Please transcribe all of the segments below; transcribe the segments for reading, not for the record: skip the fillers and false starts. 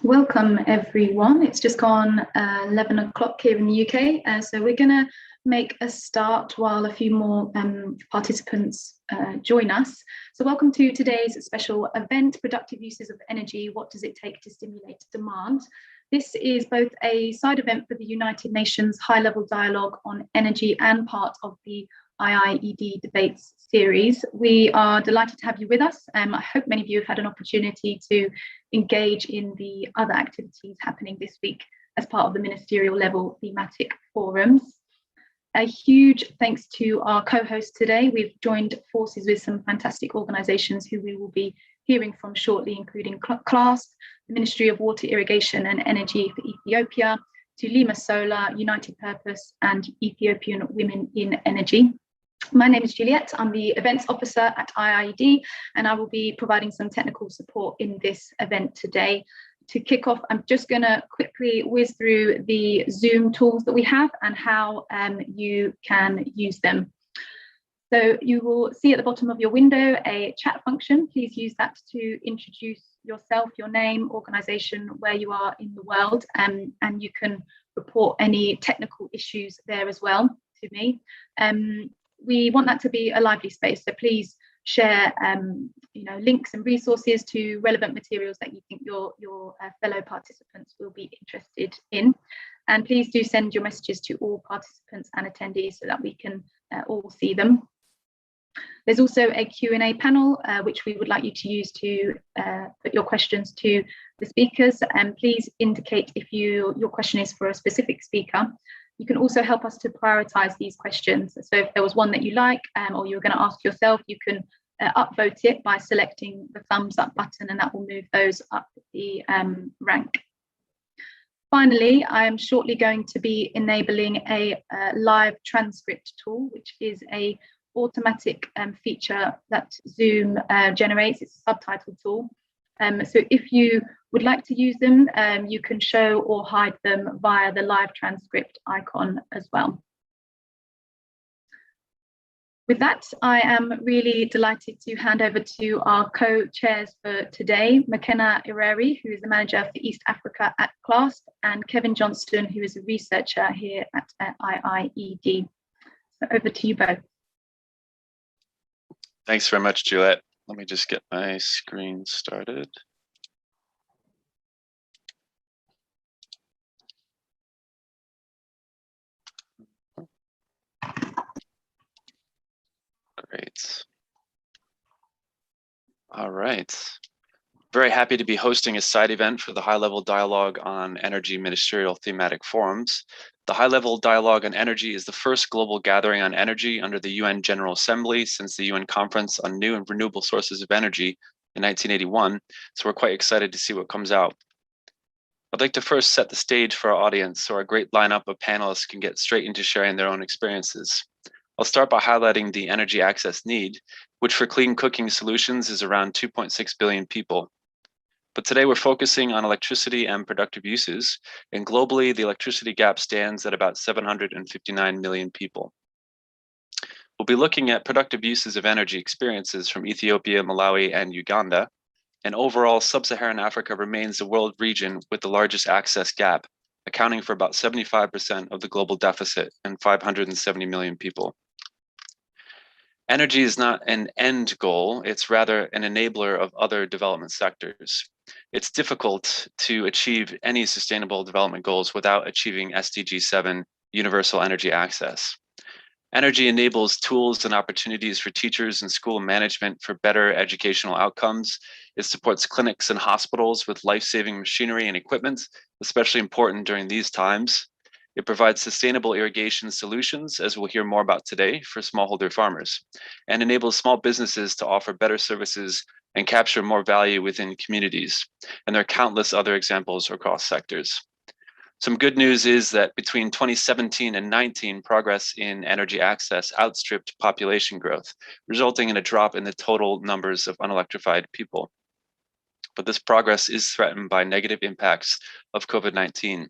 Welcome everyone. It's just gone 11 o'clock here in the UK, so we're going to make a start while a few more participants join us. So welcome to today's special event, Productive Uses of Energy, What Does It Take to Stimulate Demand? This is both a side event for the United Nations High-Level Dialogue on Energy and part of the IIED debates series. We are delighted to have you with us. I hope many of you have had an opportunity to engage in the other activities happening this week as part of the ministerial level thematic forums. A huge thanks to our co-hosts today. We've joined forces with some fantastic organisations who we will be hearing from shortly, including CLASP, the Ministry of Water, Irrigation and Energy for Ethiopia, to Lima Solar, United Purpose and Ethiopian Women in Energy. My name is Juliet. I'm the events officer at IIED, and I will be providing some technical support in this event today. To kick off, I'm just going to quickly whiz through the Zoom tools that we have and how you can use them. So you will see at the bottom of your window a chat function. Please use that to introduce yourself, your name, organisation, where you are in the world, and you can report any technical issues there as well to me. We want that to be a lively space, so please share links and resources to relevant materials that you think your fellow participants will be interested in. And please do send your messages to all participants and attendees so that we can all see them. There's also a Q&A panel, which we would like you to use to put your questions to the speakers. And please indicate if your question is for a specific speaker. You can also help us to prioritise these questions. So if there was one that you like or you're going to ask yourself, you can upvote it by selecting the thumbs up button, and that will move those up the rank. Finally, I am shortly going to be enabling a live transcript tool, which is a automatic feature that Zoom generates. It's a subtitle tool. So if you would like to use them, you can show or hide them via the live transcript icon as well. With that, I am really delighted to hand over to our co-chairs for today, McKenna Ireri, who is the manager for East Africa at CLASP, and Kevin Johnston, who is a researcher here at IIED. So over to you both. Thanks very much, Juliet. Let me just get my screen started. Great. All right. Very happy to be hosting a side event for the high-level dialogue on energy ministerial thematic forums. The high-level dialogue on energy is the first global gathering on energy under the UN General Assembly since the UN Conference on New and Renewable Sources of Energy in 1981, so we're quite excited to see what comes out. I'd like to first set the stage for our audience so our great lineup of panelists can get straight into sharing their own experiences. I'll start by highlighting the energy access need, which for clean cooking solutions is around 2.6 billion people. But today we're focusing on electricity and productive uses, and globally the electricity gap stands at about 759 million people. We'll be looking at productive uses of energy experiences from Ethiopia, Malawi, and Uganda, and overall sub-Saharan Africa remains the world region with the largest access gap, accounting for about 75% of the global deficit and 570 million people. Energy is not an end goal, it's rather an enabler of other development sectors. It's difficult to achieve any sustainable development goals without achieving SDG 7 universal energy access. Energy enables tools and opportunities for teachers and school management for better educational outcomes. It supports clinics and hospitals with life-saving machinery and equipment, especially important during these times. It provides sustainable irrigation solutions, as we'll hear more about today, for smallholder farmers, and enables small businesses to offer better services and capture more value within communities. And there are countless other examples across sectors. Some good news is that between 2017 and 19, progress in energy access outstripped population growth, resulting in a drop in the total numbers of unelectrified people. But this progress is threatened by negative impacts of COVID-19.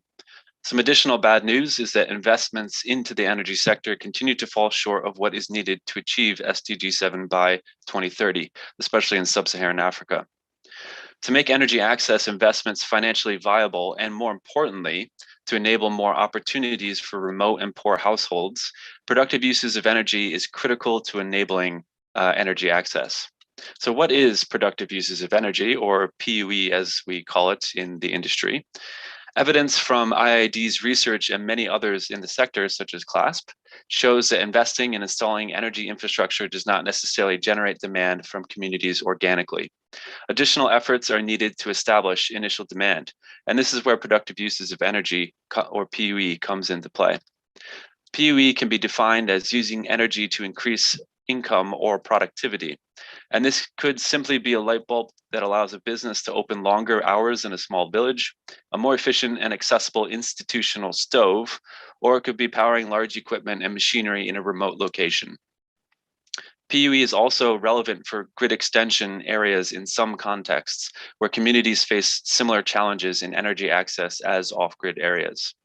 Some additional bad news is that investments into the energy sector continue to fall short of what is needed to achieve SDG 7 by 2030, especially in sub-Saharan Africa. To make energy access investments financially viable, and more importantly, to enable more opportunities for remote and poor households, productive uses of energy is critical to enabling energy access. So what is productive uses of energy, or PUE as we call it in the industry? Evidence from IIED's research and many others in the sector, such as CLASP, shows that investing and installing energy infrastructure does not necessarily generate demand from communities organically. Additional efforts are needed to establish initial demand, and this is where productive uses of energy, or PUE, comes into play. PUE can be defined as using energy to increase income or productivity. And this could simply be a light bulb that allows a business to open longer hours in a small village, a more efficient and accessible institutional stove, or it could be powering large equipment and machinery in a remote location. PUE is also relevant for grid extension areas in some contexts where communities face similar challenges in energy access as off-grid areas.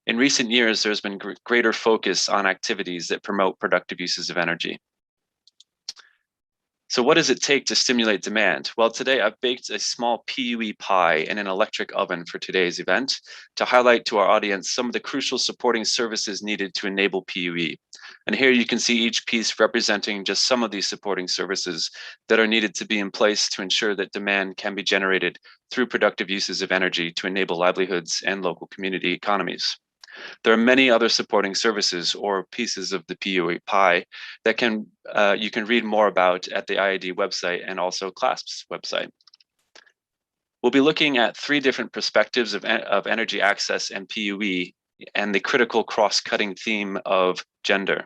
In recent years, there's been greater focus on activities that promote productive uses of energy. So what does it take to stimulate demand? Well, today I've baked a small PUE pie in an electric oven for today's event to highlight to our audience some of the crucial supporting services needed to enable PUE. And here you can see each piece representing just some of these supporting services that are needed to be in place to ensure that demand can be generated through productive uses of energy to enable livelihoods and local community economies. There are many other supporting services or pieces of the PUE pie that you can read more about at the IIED website and also CLASP's website. We'll be looking at three different perspectives of energy access and PUE and the critical cross-cutting theme of gender.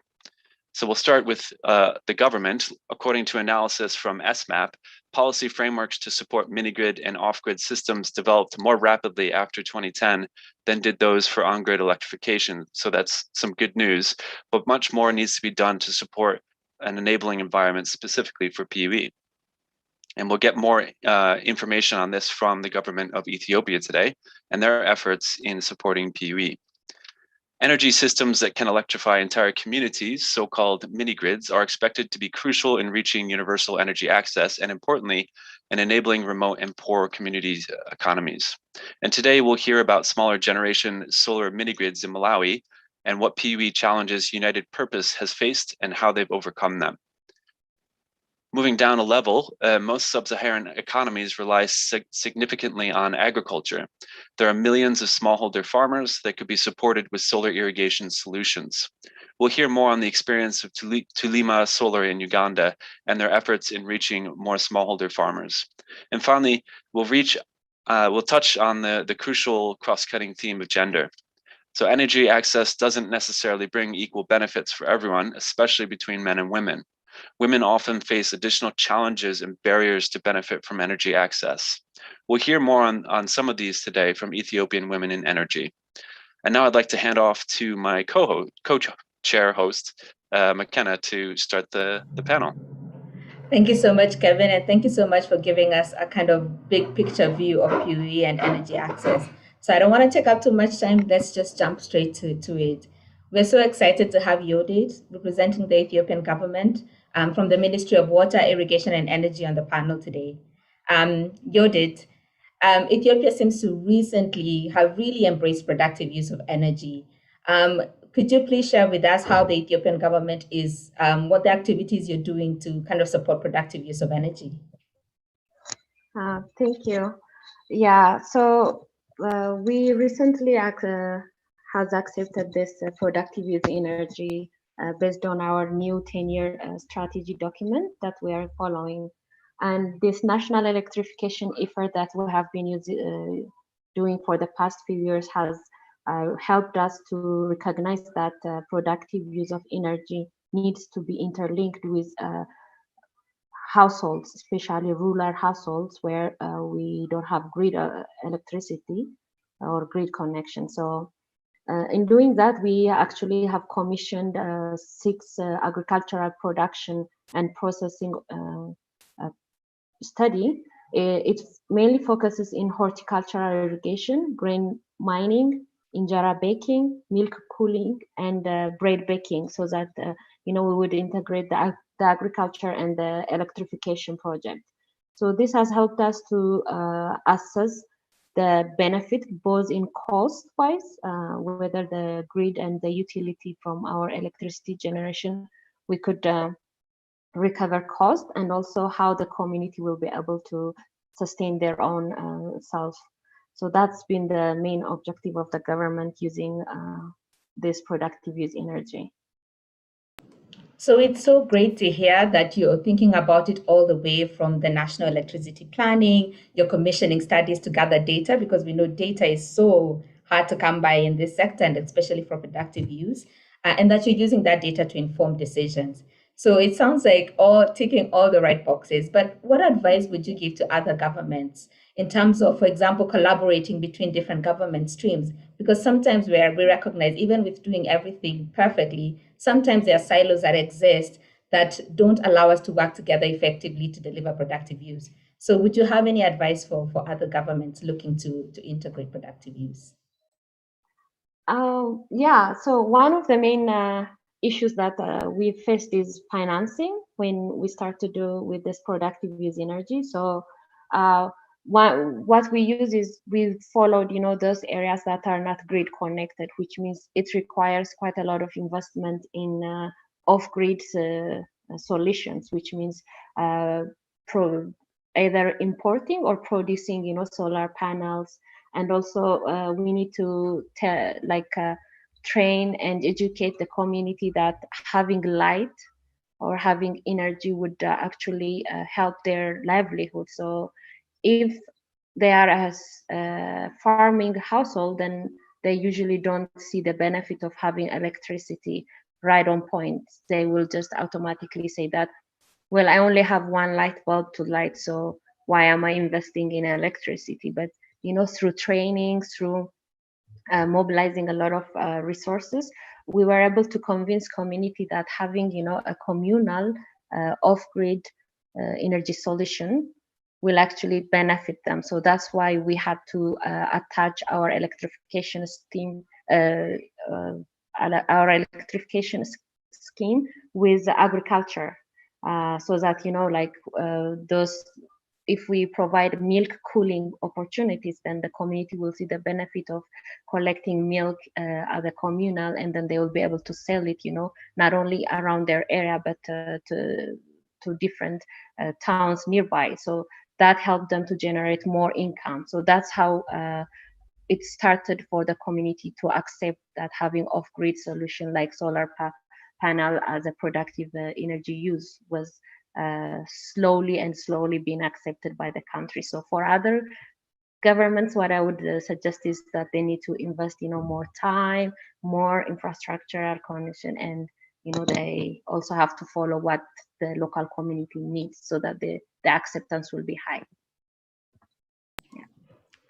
So we'll start with the government. According to analysis from SMAP, policy frameworks to support mini-grid and off-grid systems developed more rapidly after 2010 than did those for on-grid electrification. So that's some good news, but much more needs to be done to support an enabling environment specifically for PUE. And we'll get more information on this from the government of Ethiopia today and their efforts in supporting PUE. Energy systems that can electrify entire communities, so-called mini-grids, are expected to be crucial in reaching universal energy access and, importantly, in enabling remote and poor community economies. And today we'll hear about smaller generation solar mini-grids in Malawi and what PUE challenges United Purpose has faced and how they've overcome them. Moving down a level, most sub-Saharan economies rely significantly on agriculture. There are millions of smallholder farmers that could be supported with solar irrigation solutions. We'll hear more on the experience of Tulima Solar in Uganda and their efforts in reaching more smallholder farmers. And finally, we'll touch on the crucial cross-cutting theme of gender. So energy access doesn't necessarily bring equal benefits for everyone, especially between men and women. Women often face additional challenges and barriers to benefit from energy access. We'll hear more on some of these today from Ethiopian Women in Energy. And now I'd like to hand off to my co-chair host, McKenna, to start the panel. Thank you so much, Kevin, and thank you so much for giving us a kind of big picture view of PUE and energy access. So I don't want to take up too much time. Let's just jump straight to it. We're so excited to have Yodit representing the Ethiopian government from the Ministry of Water, Irrigation and Energy on the panel today. Yodit, Ethiopia seems to recently have really embraced productive use of energy. Could you please share with us how the Ethiopian government is, what the activities you're doing to kind of support productive use of energy? Thank you. Yeah, so we recently has accepted this productive use energy based on our new 10-year strategy document that we are following. And this national electrification effort that we have been doing for the past few years has helped us to recognize that productive use of energy needs to be interlinked with households, especially rural households where we don't have grid electricity or grid connection. So in doing that, we actually have commissioned 6 agricultural production and processing study. It mainly focuses in horticultural irrigation, grain mining, injera baking, milk cooling, and bread baking, so that we would integrate the agriculture and the electrification project. So this has helped us to assess the benefit both in cost-wise, whether the grid and the utility from our electricity generation, we could recover cost, and also how the community will be able to sustain their own self. So that's been the main objective of the government using this productive use energy. So it's so great to hear that you're thinking about it all the way from the national electricity planning, you're commissioning studies to gather data, because we know data is so hard to come by in this sector, and especially for productive use, and that you're using that data to inform decisions. So it sounds like all ticking all the right boxes. But what advice would you give to other governments in terms of, for example, collaborating between different government streams? Because sometimes we recognize, even with doing everything perfectly, sometimes there are silos that exist that don't allow us to work together effectively to deliver productive use. So would you have any advice for other governments looking to integrate productive use? Yeah, so one of the main issues that we faced is financing when we start to do with this productive use energy. So what we use is we followed, those areas that are not grid connected, which means it requires quite a lot of investment in off-grid solutions, which means either importing or producing, solar panels. And also we need to train and educate the community that having light or having energy would actually help their livelihood. So if they are a farming household, then they usually don't see the benefit of having electricity right on point. They will just automatically say that, well, I only have one light bulb to light, so why am I investing in electricity? But through training, through mobilizing a lot of resources, we were able to convince community that having a communal off-grid energy solution will actually benefit them. So that's why we had to attach our electrification scheme, with agriculture, so that those, if we provide milk cooling opportunities, then the community will see the benefit of collecting milk as a communal, and then they will be able to sell it, not only around their area, but to different towns nearby. So that helped them to generate more income. So that's how it started for the community to accept that having off-grid solution like solar panel as a productive energy use was slowly being accepted by the country. So for other governments, what I would suggest is that they need to invest, more time, more infrastructural connection, and they also have to follow what the local community needs so that the acceptance will be high.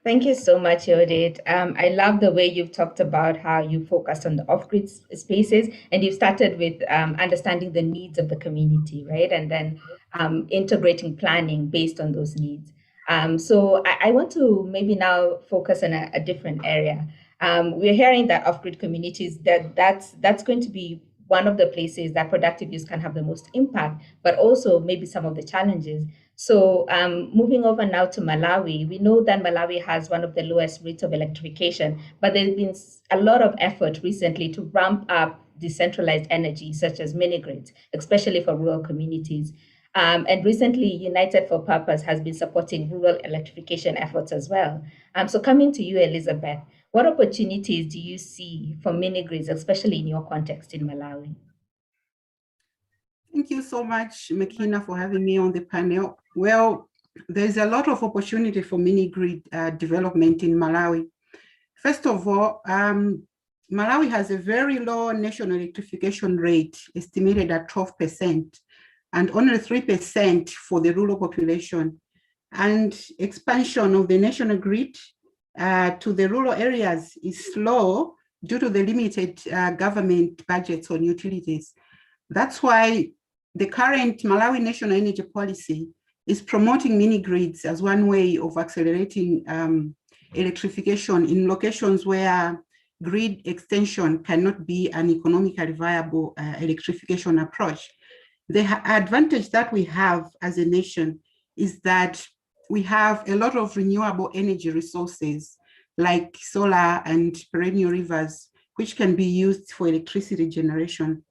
Thank you so much, Yodit. I love the way you've talked about how you focused on the off-grid spaces, and you started with understanding the needs of the community, right? And then integrating planning based on those needs. So I want to maybe now focus on a different area. We're hearing that off-grid communities, that's going to be one of the places that productive use can have the most impact, but also maybe some of the challenges. So moving over now to Malawi, we know that Malawi has one of the lowest rates of electrification, but there's been a lot of effort recently to ramp up decentralized energy, such as mini-grids, especially for rural communities. And recently, United for Purpose has been supporting rural electrification efforts as well. So coming to you, Elizabeth, what opportunities do you see for mini-grids, especially in your context in Malawi? Thank you so much, Makina, for having me on the panel. Well, there's a lot of opportunity for mini-grid development in Malawi. First of all, Malawi has a very low national electrification rate, estimated at 12%, and only 3% for the rural population. And expansion of the national grid to the rural areas is slow due to the limited government budgets on utilities. That's why the current Malawi National Energy Policy is promoting mini-grids as one way of accelerating electrification in locations where grid extension cannot be an economically viable electrification approach. The advantage that we have as a nation is that we have a lot of renewable energy resources like solar and perennial rivers, which can be used for electricity generation.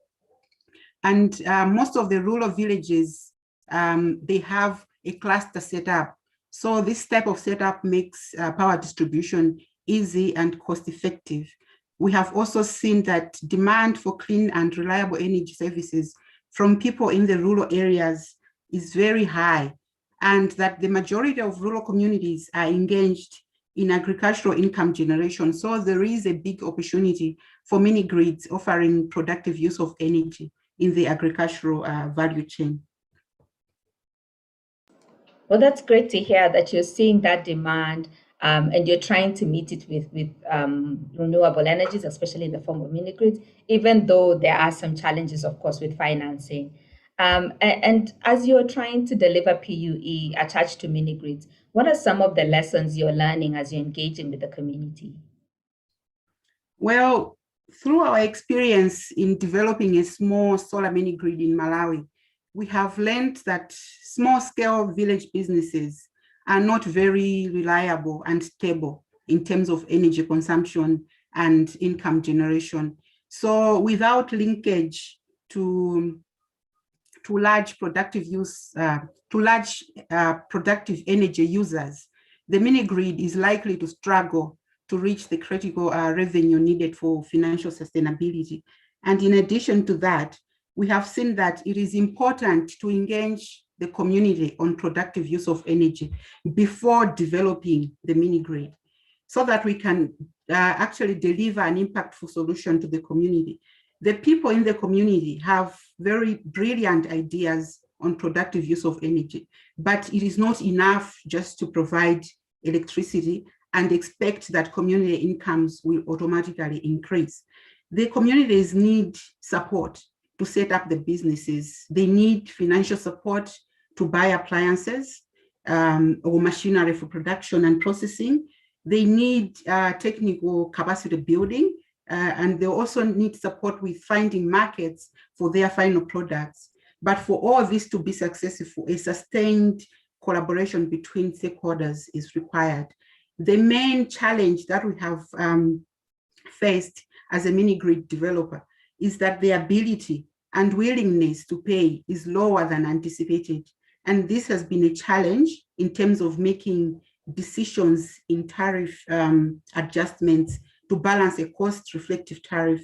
And most of the rural villages, they have a cluster set up. So this type of setup makes power distribution easy and cost effective. We have also seen that demand for clean and reliable energy services from people in the rural areas is very high, and that the majority of rural communities are engaged in agricultural income generation. So there is a big opportunity for mini grids offering productive use of energy in the agricultural value chain. Well, that's great to hear that you're seeing that demand, and you're trying to meet it with renewable energies, especially in the form of mini grids, even though there are some challenges, of course, with financing. And as you're trying to deliver PUE attached to mini grids, what are some of the lessons you're learning as you're engaging with the community? Well, through our experience in developing a small solar mini grid in Malawi, we have learned that small-scale village businesses are not very reliable and stable in terms of energy consumption and income generation. So without linkage to large productive productive energy users, the mini grid is likely to struggle to reach the critical revenue needed for financial sustainability. And in addition to that, we have seen that it is important to engage the community on productive use of energy before developing the mini grid, so that we can actually deliver an impactful solution to the community. The people in the community have very brilliant ideas on productive use of energy, but it is not enough just to provide electricity and expect that community incomes will automatically increase. The communities need support to set up the businesses. They need financial support to buy appliances or machinery for production and processing. They need technical capacity building, and they also need support with finding markets for their final products. But for all this to be successful, a sustained collaboration between stakeholders is required. The main challenge that we have faced as a mini grid developer is that the ability and willingness to pay is lower than anticipated. And this has been a challenge in terms of making decisions in tariff adjustments to balance a cost-reflective tariff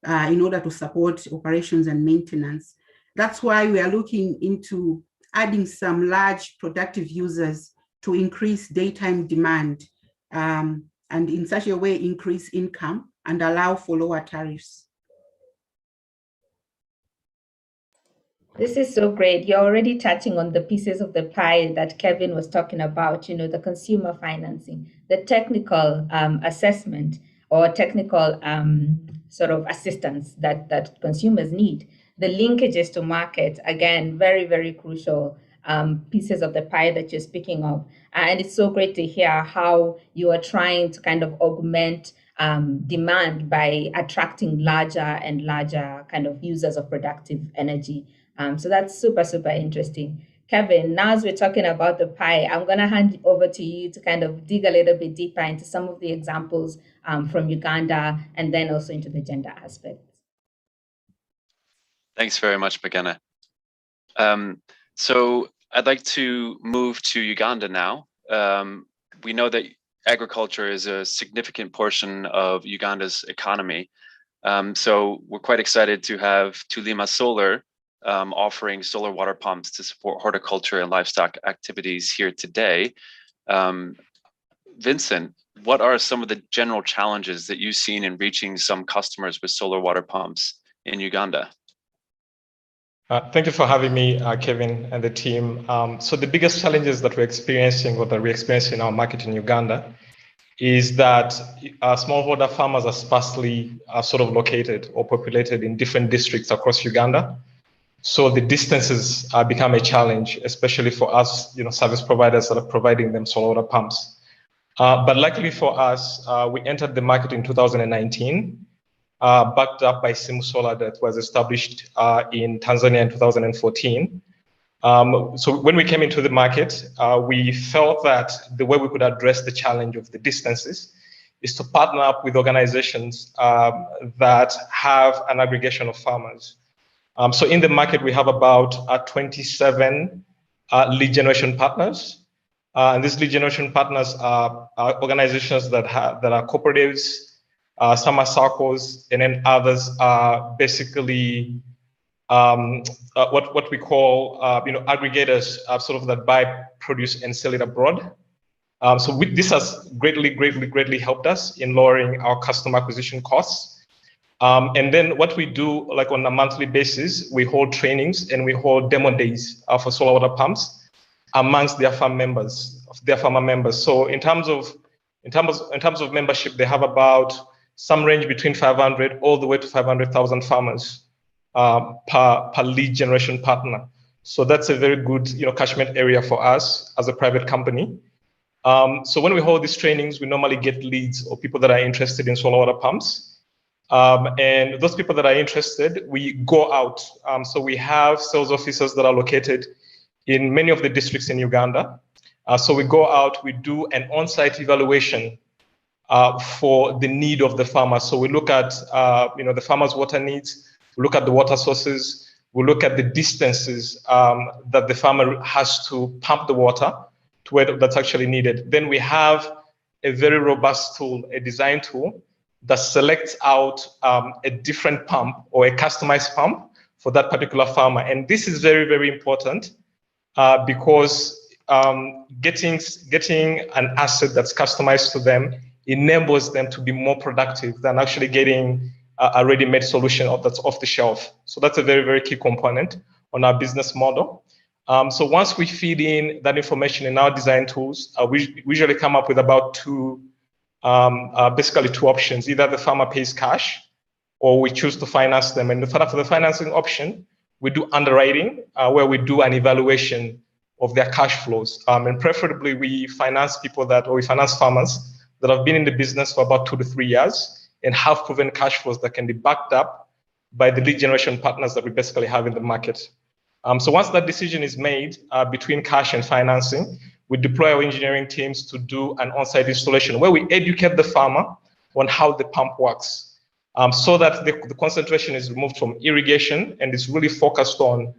in order to support operations and maintenance. That's why we are looking into adding some large productive users to increase daytime demand, and in such a way increase income and allow for lower tariffs. This is so great. You're already touching on the pieces of the pie that Kevin was talking about, the consumer financing, the technical assessment or technical sort of assistance that consumers need. The linkages to market, again, very, very crucial pieces of the pie that you're speaking of. And it's so great to hear how you are trying to kind of augment demand by attracting larger and larger kind of users of productive energy. So that's super, super interesting. Kevin, now as we're talking about the pie, I'm going to hand it over to you to kind of dig a little bit deeper into some of the examples from Uganda and then also into the gender aspect. Thanks very much, McKenna. So I'd like to move to Uganda now. We know that agriculture is a significant portion of Uganda's economy. So we're quite excited to have Tulima Solar offering solar water pumps to support horticulture and livestock activities here today. Vincent, what are some of the general challenges that you've seen in reaching some customers with solar water pumps in Uganda? Thank you for having me, Kevin and the team. So the biggest challenges that we're experiencing or that we experience in our market in Uganda is that smallholder farmers are sparsely sort of located or populated in different districts across Uganda. So the distances become a challenge, especially for us, service providers that are providing them solar water pumps. But luckily for us, we entered the market in 2019, backed up by Simu Solar that was established in Tanzania in 2014. So when we came into the market, we felt that the way we could address the challenge of the distances is to partner up with organizations that have an aggregation of farmers. So in the market, we have about 27 lead generation partners. And these lead generation partners are organizations that are cooperatives, some are circles, and then others are basically what we call aggregators, sort of that buy produce and sell it abroad. So this has greatly helped us in lowering our customer acquisition costs. And then what we do, like on a monthly basis, we hold trainings and we hold demo days for solar water pumps amongst their farmer members. So in terms of membership, they have about some range between 500 all the way to 500,000 farmers per lead generation partner. So that's a very good catchment area for us as a private company. So when we hold these trainings, we normally get leads or people that are interested in solar water pumps. And those people that are interested, we go out. So we have sales officers that are located in many of the districts in Uganda. So we go out, we do an on-site evaluation for the need of the farmer. So we look at the farmer's water needs, we look at the water sources, we look at the distances that the farmer has to pump the water to where that's actually needed. Then we have a very robust tool, a design tool that selects out a different pump or a customized pump for that particular farmer. And this is very important because getting an asset that's customized to them enables them to be more productive than actually getting a ready-made solution that's off the shelf. So that's a very key component on our business model. So once we feed in that information in our design tools, we usually come up with about basically two options. Either the farmer pays cash or we choose to finance them. And for the financing option, we do underwriting where we do an evaluation of their cash flows. And preferably we finance farmers that have been in the business for about 2 to 3 years and have proven cash flows that can be backed up by the lead generation partners that we basically have in the market. So once that decision is made between cash and financing, we deploy our engineering teams to do an on-site installation where we educate the farmer on how the pump works, so that the concentration is removed from irrigation and is really focused on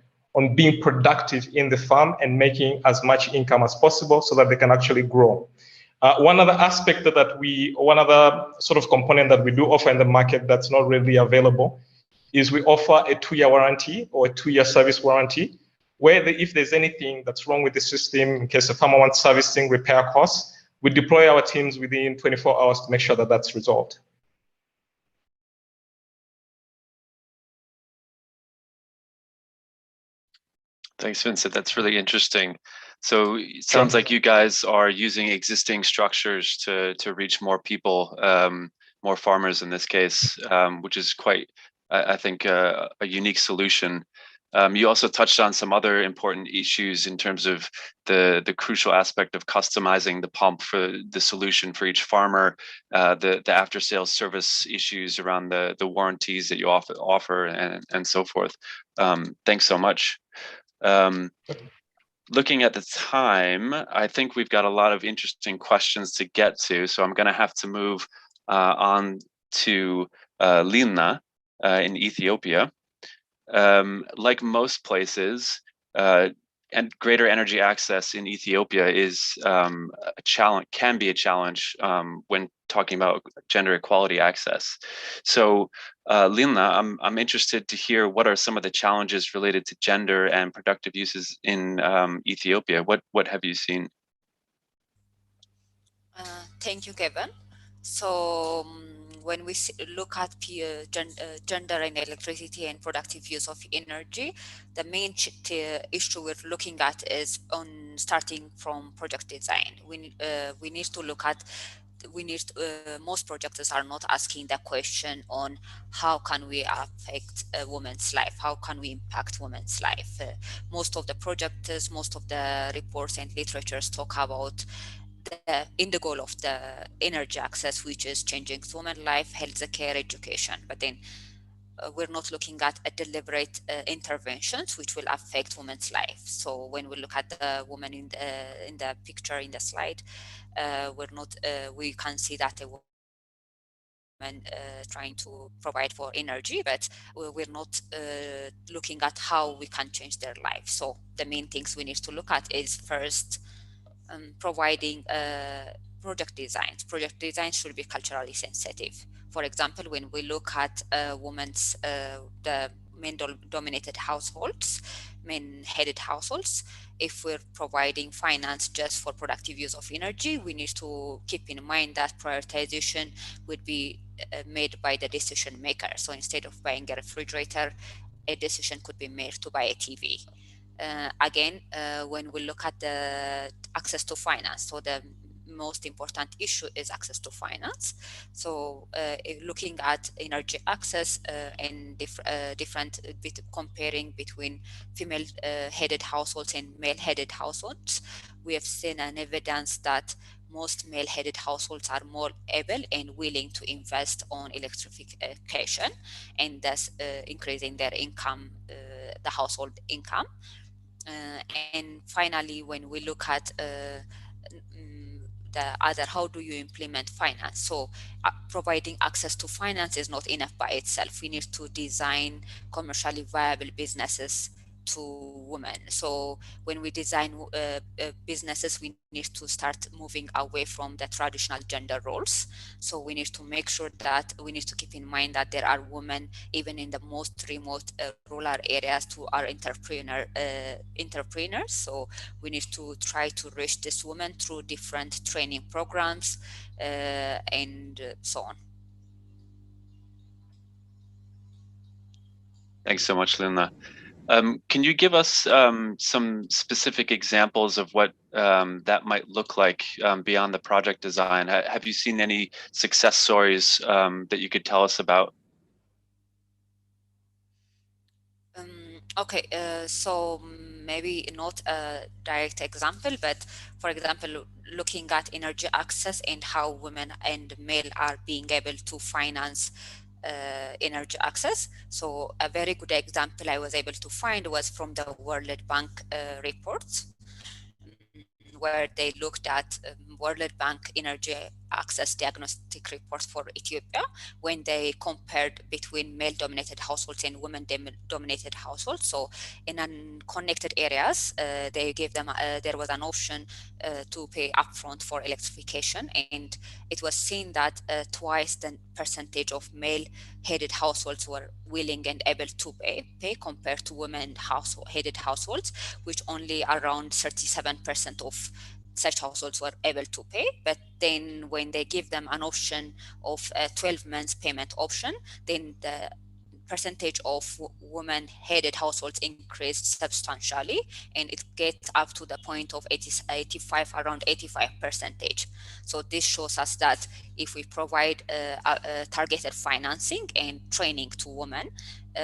being productive in the farm and making as much income as possible so that they can actually grow. One other sort of component that we do offer in the market that's not really available is we offer a 2-year warranty or a 2-year service warranty, where if there's anything that's wrong with the system, in case a farmer wants servicing, repair costs, we deploy our teams within 24 hours to make sure that that's resolved. Thanks, Vincent. That's really interesting. So it sounds like you guys are using existing structures to reach more people, more farmers in this case, which is quite, I think, a unique solution. You also touched on some other important issues in terms of the crucial aspect of customizing the pump for the solution for each farmer, the after sales service issues around the warranties that you offer and so forth. Thanks so much. Looking at the time, I think we've got a lot of interesting questions to get to, so I'm going to have to move on to Lina in Ethiopia. Like most places, and greater energy access in Ethiopia is can be a challenge when talking about gender equality access. So, Lina, I'm interested to hear what are some of the challenges related to gender and productive uses in Ethiopia. What have you seen? Thank you, Kevin. So when we look at gender and electricity and productive use of energy, the main issue we're looking at is on starting from project design. We need to look at most projects are not asking the question on how can we affect a woman's life, how can we impact women's life. Most of the projects, most of the reports and literatures talk about the end goal of the energy access, which is changing women's life, health care, education. But then we're not looking at a deliberate interventions which will affect women's life. So when we look at the woman in the picture in the slide, we can see that a woman trying to provide for energy, but we're not looking at how we can change their life. So the main things we need to look at is first providing project designs. Project designs should be culturally sensitive. For example, when we look at women's the men-dominated households, men-headed households, if we're providing finance just for productive use of energy, we need to keep in mind that prioritization would be made by the decision maker. So instead of buying a refrigerator, a decision could be made to buy a TV. Again, when we look at the access to finance, so the most important issue is access to finance. So looking at energy access and comparing between female headed households and male headed households, we have seen an evidence that most male headed households are more able and willing to invest on electrification and thus increasing their income, the household income. And finally, when we look at the other, how do you implement finance? So providing access to finance is not enough by itself. We need to design commercially viable businesses to women. So when we design businesses, we need to start moving away from the traditional gender roles. So we need to make sure that we need to keep in mind that there are women even in the most remote rural areas who are entrepreneurs. So we need to try to reach this women through different training programs and so on. Thanks so much, Linda. Can you give us some specific examples of what that might look like beyond the project design? Have you seen any success stories that you could tell us about? Okay, so maybe not a direct example, but for example, looking at energy access and how women and male are being able to finance energy access. So a very good example I was able to find was from the World Bank reports, where they looked at World Bank energy access diagnostic reports for Ethiopia when they compared between male-dominated households and women-dominated households. So in unconnected areas, they gave them, there was an option to pay upfront for electrification, and it was seen that twice the percentage of male-headed households were willing and able to pay compared to women-headed households, which only around 37% of such households were able to pay. But then when they give them an option of a 12 months payment option, then the percentage of women-headed households increased substantially, and it gets up to the point of 85, around 85%. So this shows us that if we provide targeted financing and training to women,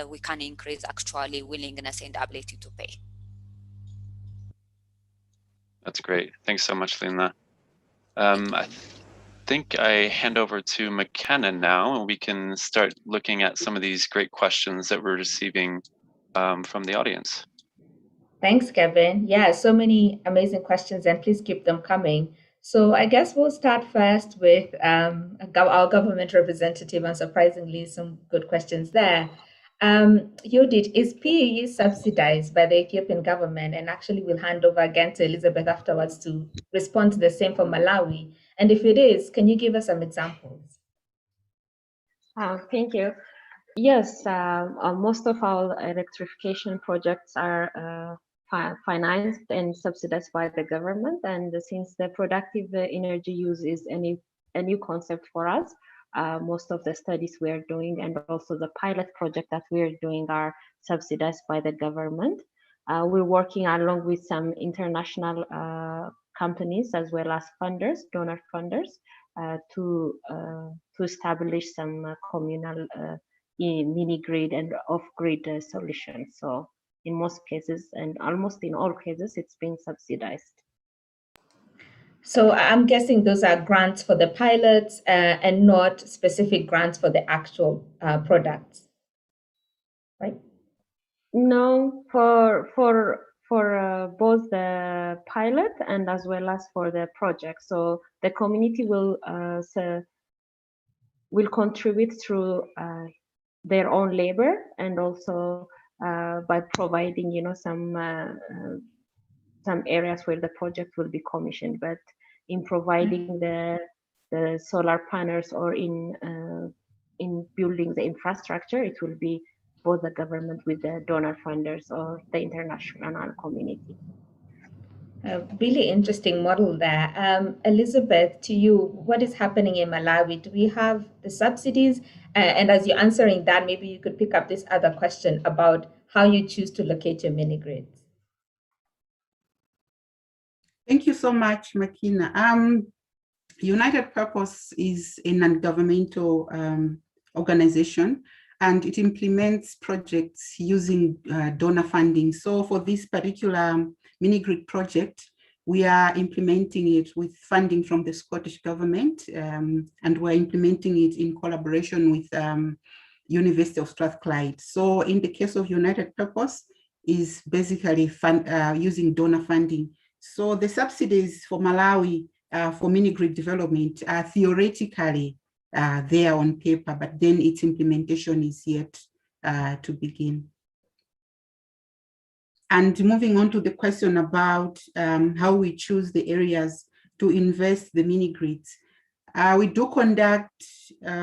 we can increase actually willingness and ability to pay. That's great. Thanks so much, Lina. I think I hand over to McKenna now, and we can start looking at some of these great questions that we're receiving from the audience. Thanks, Kevin. Yeah, so many amazing questions, and please keep them coming. So I guess we'll start first with our government representative, and surprisingly, some good questions there. Judith, is PE subsidized by the Ethiopian government? And actually, we'll hand over again to Elizabeth afterwards to respond to the same for Malawi. And if it is, can you give us some examples? Thank you. Yes, most of our electrification projects are financed and subsidized by the government. And since the productive energy use is a new concept for us, most of the studies we're doing and also the pilot project that we're doing are subsidized by the government. We're working along with some international companies as well as funders, donor funders, to establish some communal mini grid and off grid solutions. So in most cases and almost in all cases, it's being subsidized. So I'm guessing those are grants for the pilots and not specific grants for the actual products. right? No, for both the pilot and as well as for the project. So the community will contribute through their own labor, and also by providing, some areas where the project will be commissioned. But in providing the solar panels, or in building the infrastructure, it will be both the government with the donor funders or the international community. A really interesting model there. Elizabeth, to you, what is happening in Malawi? Do we have the subsidies? And as you're answering that, maybe you could pick up this other question about how you choose to locate your mini grids. Thank you so much, Makina. United Purpose is a non-governmental organization, and it implements projects using donor funding. So for this particular mini-grid project, we are implementing it with funding from the Scottish government, and we're implementing it in collaboration with University of Strathclyde. So in the case of United Purpose, is basically using donor funding. So the subsidies for Malawi for mini-grid development are theoretically there on paper, but then its implementation is yet to begin. And moving on to the question about how we choose the areas to invest the mini-grids. We do conduct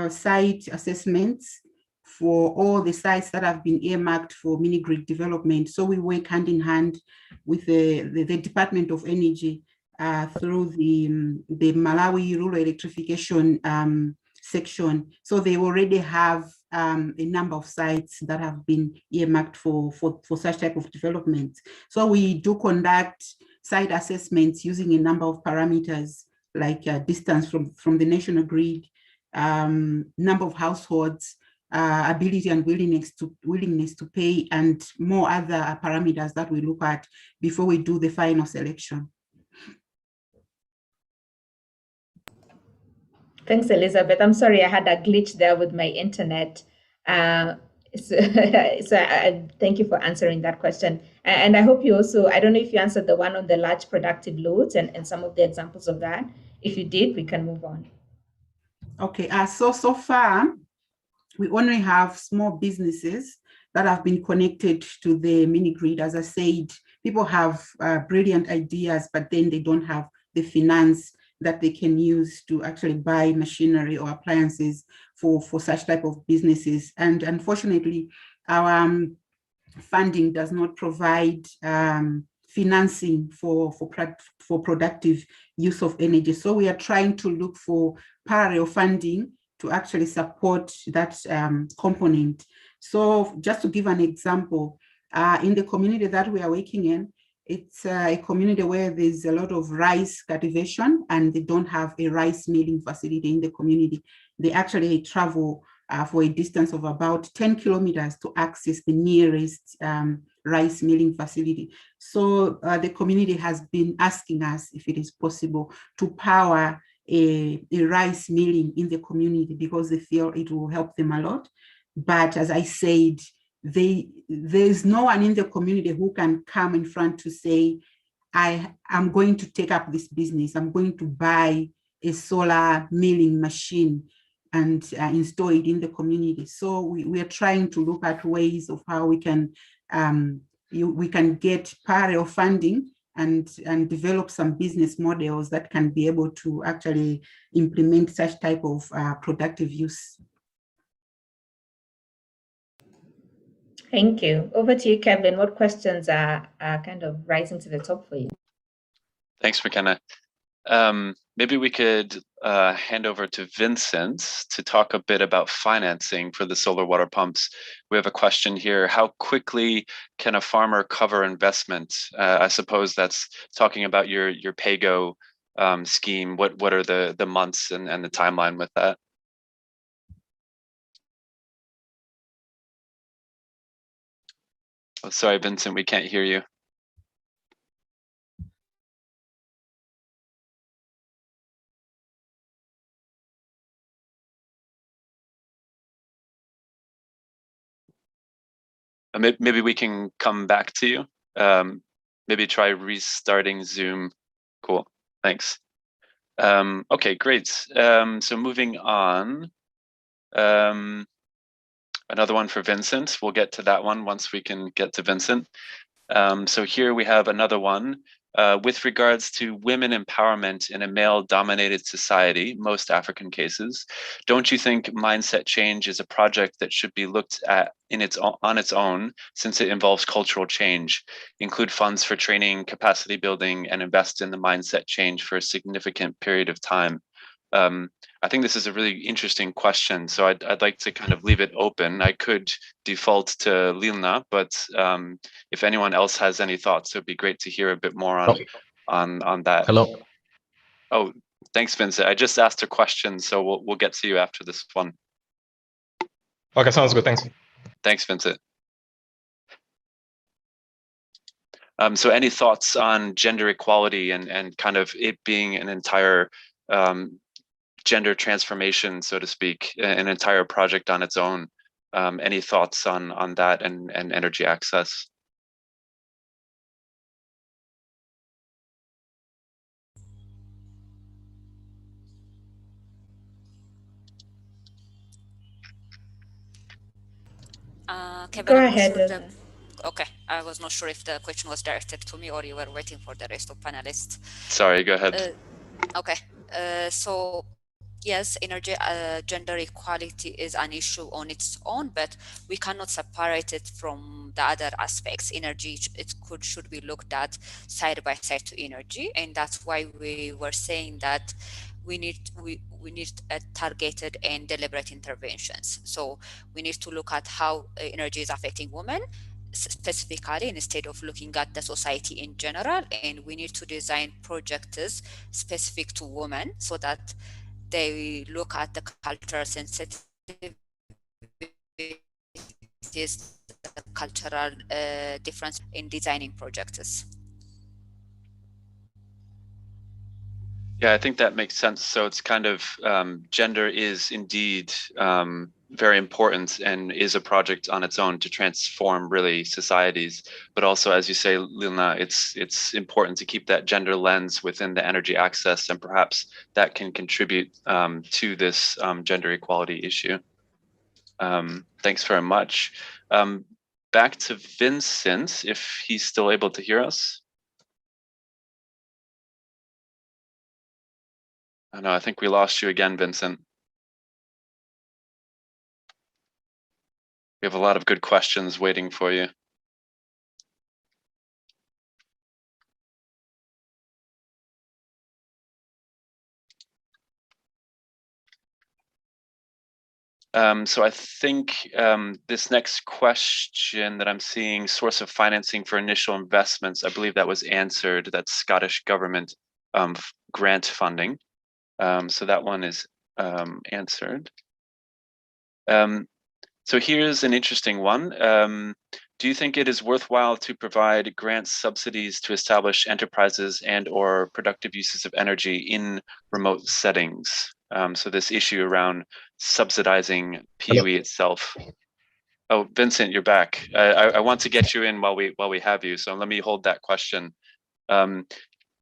site assessments for all the sites that have been earmarked for mini-grid development. So we work hand in hand with the Department of Energy through the Malawi Rural Electrification section. So they already have a number of sites that have been earmarked for such type of development. So we do conduct site assessments using a number of parameters, like distance from the national grid, number of households, ability and willingness to pay, and more other parameters that we look at before we do the final selection. Thanks, Elizabeth. I'm sorry, I had a glitch there with my internet. Thank you for answering that question. And I hope you also, I don't know if you answered the one on the large productive loads and some of the examples of that. If you did, we can move on. Okay, so far, we only have small businesses that have been connected to the mini grid. As I said, people have brilliant ideas, but then they don't have the finance that they can use to actually buy machinery or appliances for such type of businesses. And unfortunately, our funding does not provide financing for productive use of energy. So we are trying to look for parallel funding to actually support that component. So just to give an example, in the community that we are working in, it's a community where there's a lot of rice cultivation, and they don't have a rice milling facility in the community. They actually travel for a distance of about 10 kilometers to access the nearest rice milling facility. So the community has been asking us if it is possible to power a rice milling in the community, because they feel it will help them a lot. But as I said, there's no one in the community who can come in front to say, I'm going to take up this business. I'm going to buy a solar milling machine and install it in the community. So we are trying to look at ways of how we can get parallel funding and develop some business models that can be able to actually implement such type of productive use. Thank you. Over to you, Kevin. What questions are kind of rising to the top for you? Thanks, McKenna. Maybe we could hand over to Vincent to talk a bit about financing for the solar water pumps. We have a question here. How quickly can a farmer cover investment? I suppose that's talking about your PAYGO scheme. What are the months and the timeline with that? Oh, sorry, Vincent, we can't hear you. Maybe we can come back to you. Maybe try restarting Zoom. Cool, thanks. Okay, great. So moving on. Another one for Vincent. We'll get to that one once we can get to Vincent. So here we have another one. With regards to women empowerment in a male-dominated society, most African cases, don't you think mindset change is a project that should be looked at on its own, since it involves cultural change, include funds for training, capacity building, and invest in the mindset change for a significant period of time? I think this is a really interesting question, so I'd like to kind of leave it open. I could default to Lilna, but if anyone else has any thoughts, it would be great to hear a bit more on that. Hello. Oh, thanks, Vincent. I just asked a question, so we'll get to you after this one. Okay, sounds good. Thanks. Thanks, Vincent. So any thoughts on gender equality and kind of it being an entire gender transformation, so to speak, an entire project on its own? Any thoughts on that and energy access? Kevin, Go I'm not ahead. sure okay, I was not sure if the question was directed to me or you were waiting for the rest of panelists. Sorry, go ahead. Okay, so yes, gender equality is an issue on its own, but we cannot separate it from the other aspects. Energy, should be looked at side by side to energy, and that's why we were saying that we need targeted and deliberate interventions. So we need to look at how energy is affecting women specifically instead of looking at the society in general, and we need to design projects specific to women so that they look at the cultural sensitivities, the cultural difference in designing projects. Yeah, I think that makes sense. So it's kind of gender is indeed very important and is a project on its own to transform really societies. But also, as you say, Lilna, it's important to keep that gender lens within the energy access, and perhaps that can contribute to this gender equality issue. Thanks very much. Back to Vincent, if he's still able to hear us. Oh, no, I think we lost you again, Vincent. We have a lot of good questions waiting for you. So I think this next question that I'm seeing, source of financing for initial investments, I believe that was answered. That's Scottish government grant funding. So that one is answered. So here's an interesting one. Do you think it is worthwhile to provide grant subsidies to establish enterprises and/or productive uses of energy in remote settings? So this issue around subsidizing PUE itself. Oh, Vincent, you're back. I want to get you in while we have you. So let me hold that question.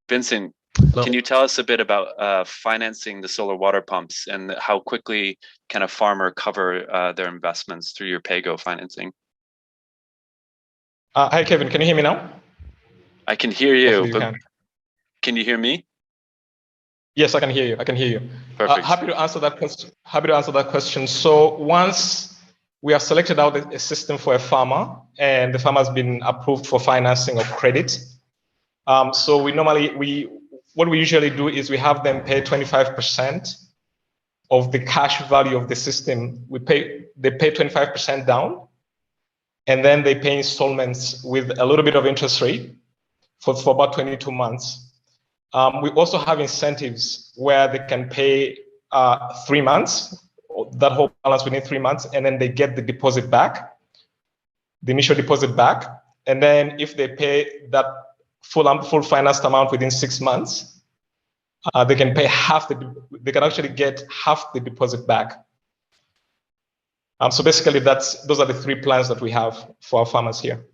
Vincent, can you tell us a bit about financing the solar water pumps and how quickly can a farmer cover their investments through your PAYGO financing? Hi, Kevin. Can you hear me now? I can hear you, you but can you hear me? Yes, I can hear you. I can hear you. Perfect. Happy to answer that question. Happy to answer that question. So once we have selected out a system for a farmer, and the farmer has been approved for financing or credit, so what we usually do is we have them pay 25% of the cash value of the system. They pay 25% down, and then they pay installments with a little bit of interest rate for about 22 months. We also have incentives where they can pay 3 months, that whole balance within 3 months, and then they get the deposit back, the initial deposit back. And then if they pay that full financed amount within 6 months, they can pay they can actually get half the deposit back. So basically, those are the 3 plans that we have for our farmers here.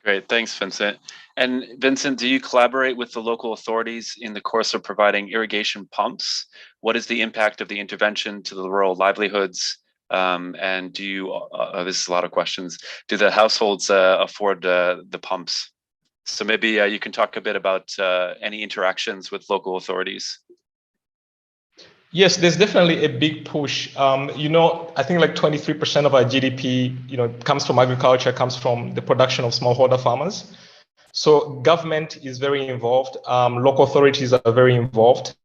Great, thanks, Vincent. And Vincent, do you collaborate with the local authorities in the course of providing irrigation pumps? What is the impact of the intervention to the rural livelihoods? And do you, this is a lot of questions, do the households afford the pumps? So maybe you can talk a bit about any interactions with local authorities. Yes, there's definitely a big push. I think like 23% of our GDP, comes from agriculture, comes from the production of smallholder farmers. So government is very involved. Local authorities are very involved.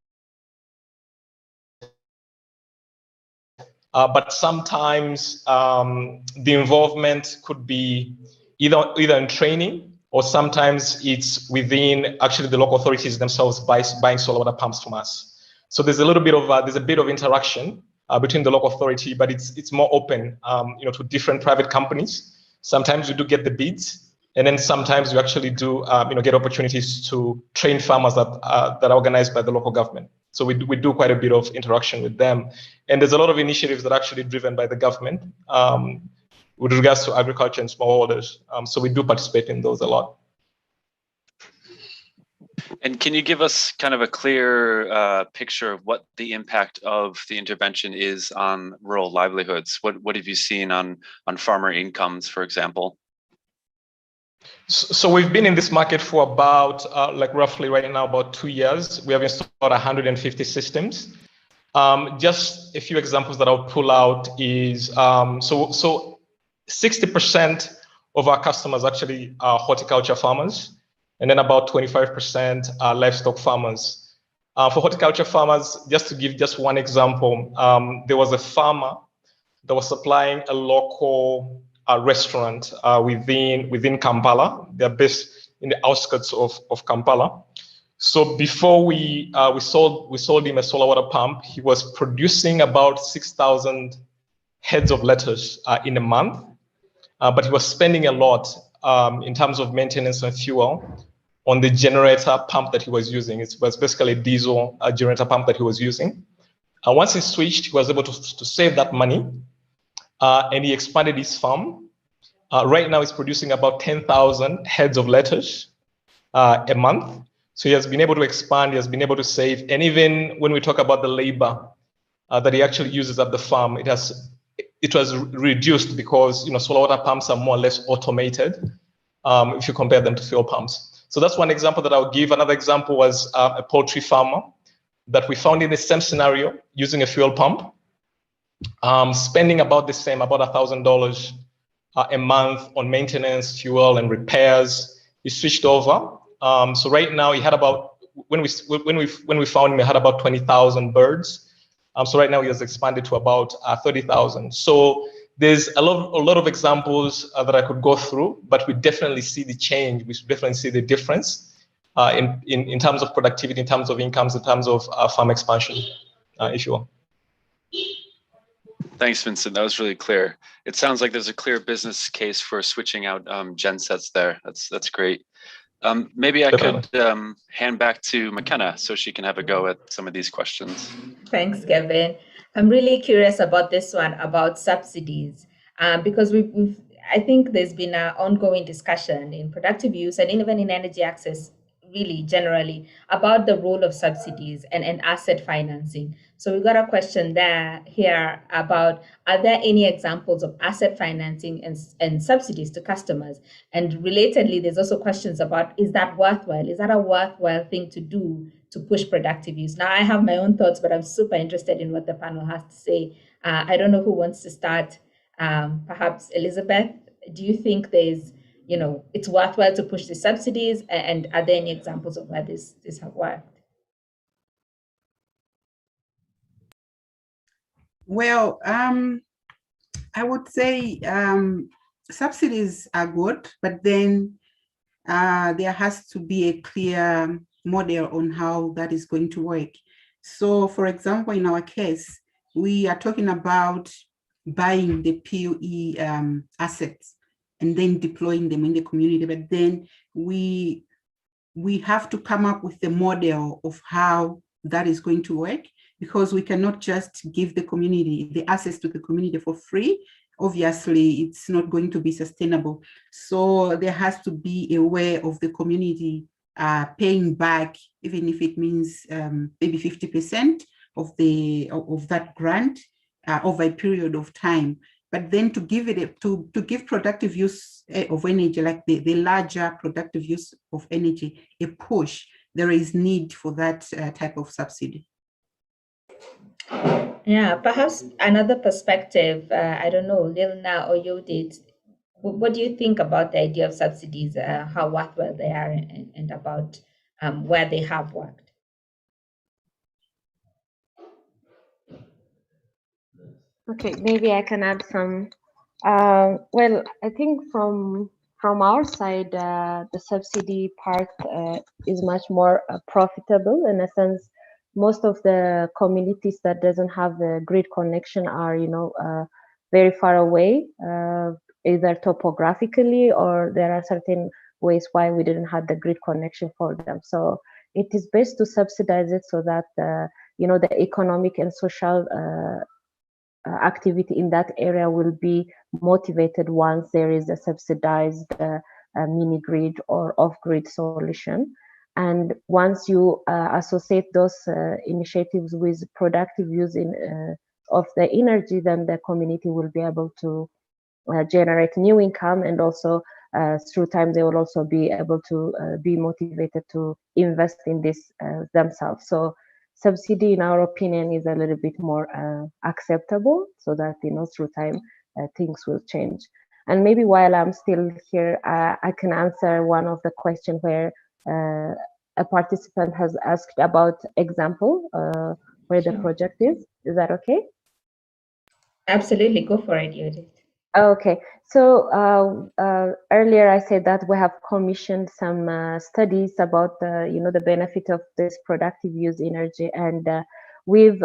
But sometimes the involvement could be either in training, or sometimes it's within actually the local authorities themselves buying solar water pumps from us. So there's a bit of interaction between the local authority, but it's more open, to different private companies. Sometimes we do get the bids, and then sometimes we actually do, get opportunities to train farmers that are organized by the local government. So we do quite a bit of interaction with them, and there's a lot of initiatives that are actually driven by the government with regards to agriculture and smallholders. So we do participate in those a lot. And can you give us kind of a clear picture of what the impact of the intervention is on rural livelihoods? What have you seen on farmer incomes, for example? So we've been in this market for about, roughly right now, about 2 years. We have installed 150 systems. Just a few examples that I'll pull out is, so 60% of our customers actually are horticulture farmers, and then about 25% are livestock farmers. For horticulture farmers, just to give just one example, there was a farmer that was supplying a local restaurant within Kampala. They're based in the outskirts of Kampala. So before we sold him a solar water pump, he was producing about 6,000 heads of lettuce in a month, but he was spending a lot in terms of maintenance and fuel on the generator pump that he was using. It was basically a diesel generator pump that he was using. Once he switched, he was able to save that money, and he expanded his farm. Right now, he's producing about 10,000 heads of lettuce a month. So he has been able to expand, he has been able to save. And even when we talk about the labor that he actually uses at the farm, it was reduced because solar water pumps are more or less automated if you compare them to fuel pumps. So that's one example that I'll give. Another example was a poultry farmer that we found in the same scenario using a fuel pump, spending about the same, about $1,000 a month on maintenance, fuel, and repairs. He switched over. So right now he had about, when we found him, he had about 20,000 birds. So right now he has expanded to about 30,000. So there's a lot of examples that I could go through, but we definitely see the change. We definitely see the difference in terms of productivity, in terms of incomes, in terms of farm expansion, if you will. Thanks, Vincent. That was really clear. It sounds like there's a clear business case for switching out gen sets there. That's great. Maybe I could hand back to McKenna so she can have a go at some of these questions. Thanks, Kevin. I'm really curious about this one, about subsidies, because I think there's been an ongoing discussion in productive use and even in energy access, really generally, about the role of subsidies and asset financing. So we got a question here about, are there any examples of asset financing and subsidies to customers? And relatedly, there's also questions about, is that worthwhile? Is that a worthwhile thing to do to push productive use? Now, I have my own thoughts, but I'm super interested in what the panel has to say. I don't know who wants to start. Perhaps Elizabeth, do you think it's worthwhile to push the subsidies, and are there any examples of where this have worked? Well, I would say subsidies are good, but then there has to be a clear model on how that is going to work. So, for example, in our case, we are talking about buying the PUE assets and then deploying them in the community, but then we have to come up with a model of how that is going to work. because we cannot just give the community the access to the community for free. Obviously, it's not going to be sustainable. So there has to be a way of the community paying back, even if it means maybe 50% of that grant over a period of time. But then to give it to give productive use of energy, like the larger productive use of energy, a push, there is need for that type of subsidy. Yeah, perhaps another perspective, I don't know, Lilna or Yodit, what do you think about the idea of subsidies, how worthwhile they are, and about where they have worked? Okay, maybe I can add some. Well, I think from our side, the subsidy part is much more profitable in a sense. Most of the communities that doesn't have a grid connection are, very far away, either topographically, or there are certain ways why we didn't have the grid connection for them. So it is best to subsidize it so that the economic and social activity in that area will be motivated once there is a subsidized mini grid or off-grid solution. And once you associate those initiatives with productive use of the energy, then the community will be able to generate new income, and also through time they will also be able to be motivated to invest in this themselves. So subsidy, in our opinion, is a little bit more acceptable, so that through time things will change. And maybe while I'm still here, I can answer one of the questions where a participant has asked about example where the project is. Is that okay? Absolutely, go for it, Judith. Okay, so earlier I said that we have commissioned some studies about the benefit of this productive use energy, and we've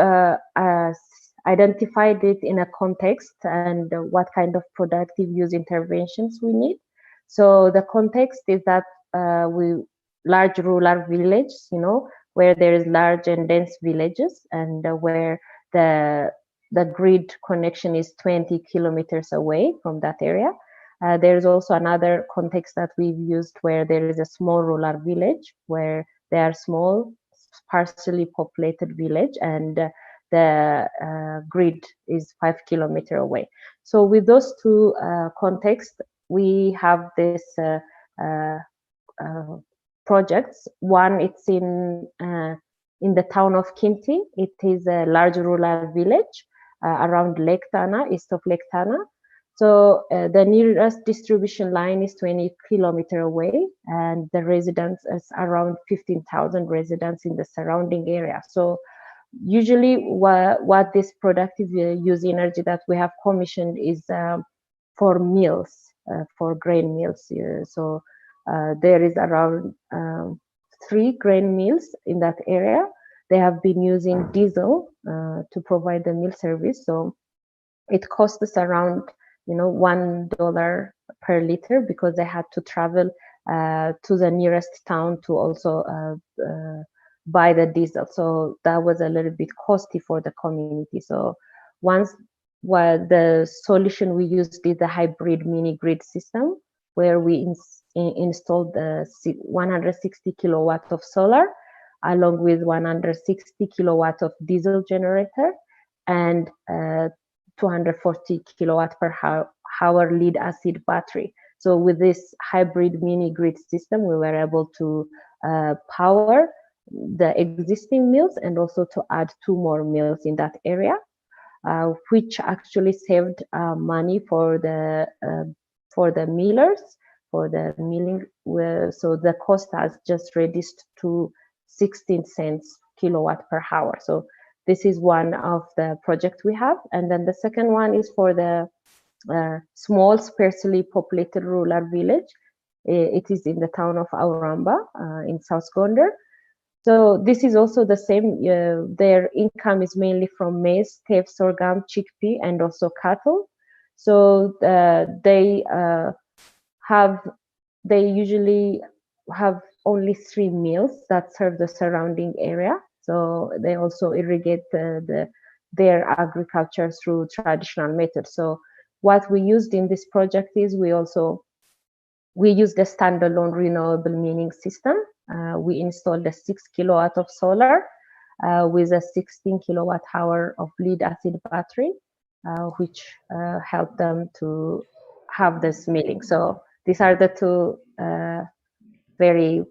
identified it in a context and what kind of productive use interventions we need. So the context is that large rural villages, where there is large and dense villages, and where the grid connection is 20 kilometers away from that area. There's also another context that we've used where there is a small rural village, where they are small, sparsely populated village, and the grid is 5 kilometers away. So with those two contexts, we have this projects. One, it's in the town of Kinti. It is a large rural village around Lake Tana, east of Lake Tana. So the nearest distribution line is 20 kilometers away, and the residents is around 15,000 residents in the surrounding area. So usually what this productive use energy that we have commissioned is for mills, for grain mills. So there is around 3 grain mills in that area. They have been using diesel to provide the mill service. So it costs us around $1 per liter, because they had to travel to the nearest town to also buy the diesel. So that was a little bit costly for the community. So the solution we used is the hybrid mini grid system, where we installed the 160 kilowatt of solar along with 160 kilowatt of diesel generator and 240 kilowatt per hour lead acid battery. So with this hybrid mini grid system, we were able to power the existing mills and also to add 2 more mills in that area, which actually saved money for the millers, for the milling. So the cost has just reduced to 16 cents kilowatt per hour. So this is one of the projects we have. And then the second one is for the small, sparsely populated rural village. It is in the town of Auramba in South Gondar. So this is also the same. Their income is mainly from maize, teff, sorghum, chickpea, and also cattle. So they usually have only 3 mills that serve the surrounding area. So they also irrigate their agriculture through traditional methods. So what we used in this project is we used a standalone renewable meaning system. We installed a 6 kilowatt of solar with a 16 kilowatt hour of lead acid battery, which helped them to have this milling. So these are the two very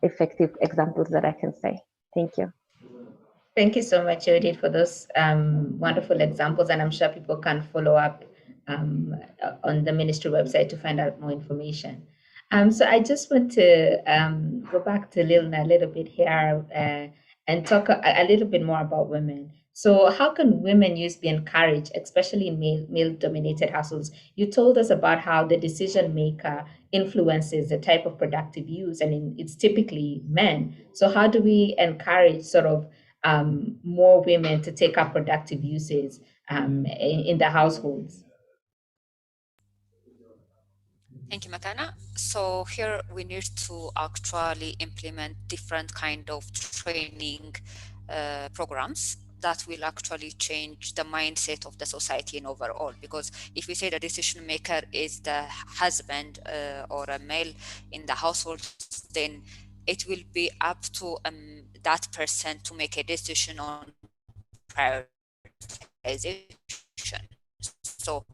effective examples that I can say. Thank you. Thank you so much, Judith, for those wonderful examples, and I'm sure people can follow up on the ministry website to find out more information. So I just want to go back to Lilna a little bit here and talk a little bit more about women. So how can women use be encouraged, especially in male-dominated households? You told us about how the decision maker influences the type of productive use, and it's typically men. So how do we encourage sort of more women to take up productive uses in the households? Thank you, Makana. So here we need to actually implement different kind of training programs that will actually change the mindset of the society in overall. Because if we say the decision maker is the husband or a male in the household, then it will be up to that person to make a decision on prioritization. So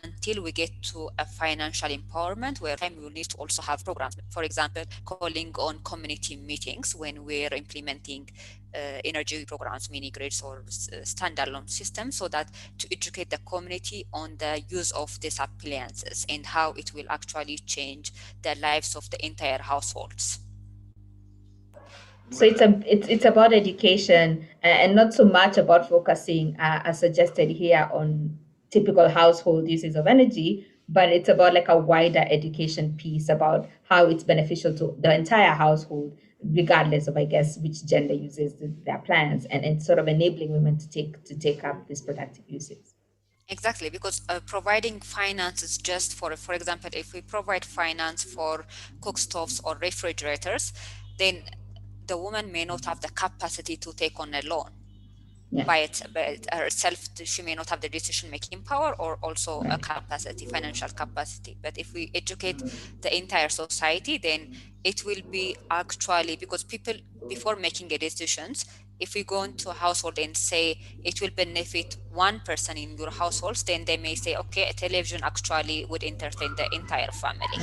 until we get to a financial empowerment where we will need to also have programs, for example, calling on community meetings when we're implementing energy programs, mini grids or standalone systems, so that to educate the community on the use of these appliances and how it will actually change the lives of the entire households. So it's about education and not so much about focusing, as suggested here, on typical household uses of energy, but it's about like a wider education piece about how it's beneficial to the entire household, regardless of, I guess, which gender uses their plans, and sort of enabling women to take up these productive uses. Exactly, because providing finances just for example, if we provide finance for cook stoves or refrigerators, then the woman may not have the capacity to take on a loan. Yeah. By herself. She may not have the decision-making power or also a capacity, financial capacity. But if we educate the entire society, then it will be actually, because people, before making a decisions, if we go into a household and say it will benefit one person in your households, then they may say, okay, a television actually would entertain the entire family.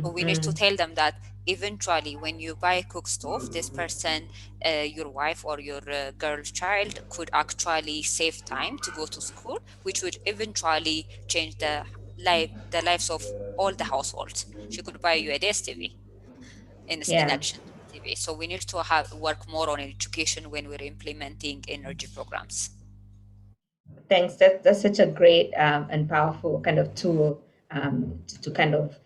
So we need to tell them that eventually when you buy a cook stove, this person, your wife or your girl child, could actually save time to go to school, which would eventually change the lives of all the households. She could buy you a DSTV in addition to TV. So we need to work more on education when we're implementing energy programs. Thanks. That's such a great and powerful kind of tool to kind of